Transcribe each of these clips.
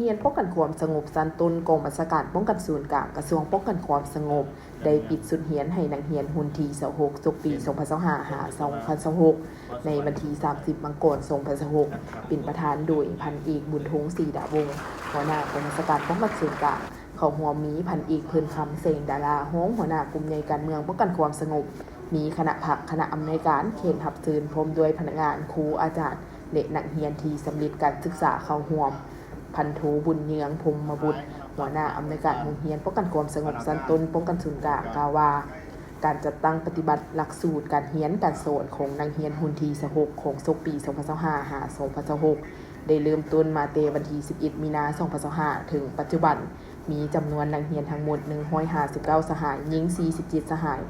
ฮียนป้องกันความสงบสันติกองบัญชาการป้องกันศูนย์กลางกระทรวงป้องกันความสงบได้ปิดสุดเฮียนให้นักเรียนหุ่นที่26ศุกร์ปี2025หา2026ในวันที่30มกราคม2026เป็นประธานโดยพันเอกบุญทงศรีดาวงศ์หัวหน้ากองบัญชาการป้องกันศูนย์กลางเขาหัวมีพันเอกเพิ่นคำเสงดาราฮ้องหัวหน้ากลุ่มใหญ่การเมืองป้องกันความสงบมีคณะผักคณะอำนวยการเขตหับซื่นพร้อมด้วยพนักงานครูอาจารย์และนักเรียนที่สำเร็จการศึกษาเข้าร่วมพันโทบุญเยืองพรหมบุตรหัวหน้าอำนวยการโรงเรียนป้องกันความสงบสันติป้องกันศูนย์กลางกล่าวว่าการจัดตั้งปฏิบัติหลักสูตรการเรียนการสอนของนักเรียนหุ่นที่26ของศุกร์ปี2025หา2026ได้เริ่มต้นมาแต่วันที่11มีนาคม2025ถึงปัจจุบันมีจำนวนนักเรียนทั้งหมด159สหายหญิง47สหาย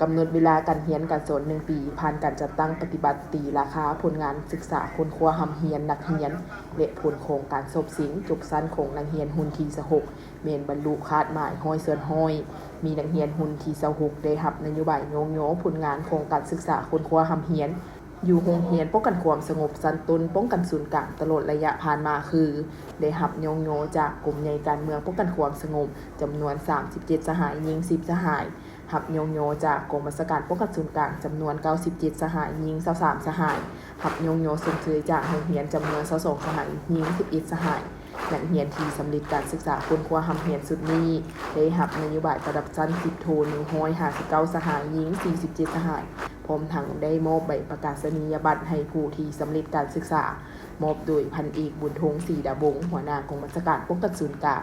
กำหนดเวลาการเรียนการสอน1ปีผ่านการจัดตั้งปฏิบัติตีราคาผลงานศึกษาค้นคว้าหำเรียนนักเรียนและผลโครงการสอบสิงจบสั้นของนักเรียนหุ่นที่26เมนบรรลุคาดหมายห้อยเสือนห้อยมีนักเรียนหุ่นที่26ได้รับนโยบายโยงโยผลงานโครงการศึกษาค้นคว้าหำเรียนอยู่โรงเรียนป้องกันความสงบสันติป้องกันศูนย์กลางตลอดระยะผ่านมาคือได้รับโยงโยจากกลุ่มใหญ่การเมืองป้องกันความสงบจำนวน37สหายหญิง10สหายหับโยงโยจากกรมบัญชาการป้องกันศูนย์กลางจำนวน97สหายหญิง23สหายหับโยงโยส่งเสริมจากโรงเรียนจำนวน22สหายหญิง11สหายนักเรียนที่สำเร็จการศึกษาค้นคว้าหำเรียนสุดนี้ได้รับนโยบายระดับชั้น10โท159สหายหญิง47สหายพร้อมทั้งได้มอบใบประกาศนียบัตรให้ผู้ที่สำเร็จการศึกษามอบโดยพันเอกบุญทงศรีดาวงศ์หัวหน้ากองบัญชาการป้องกันศูนย์กลาง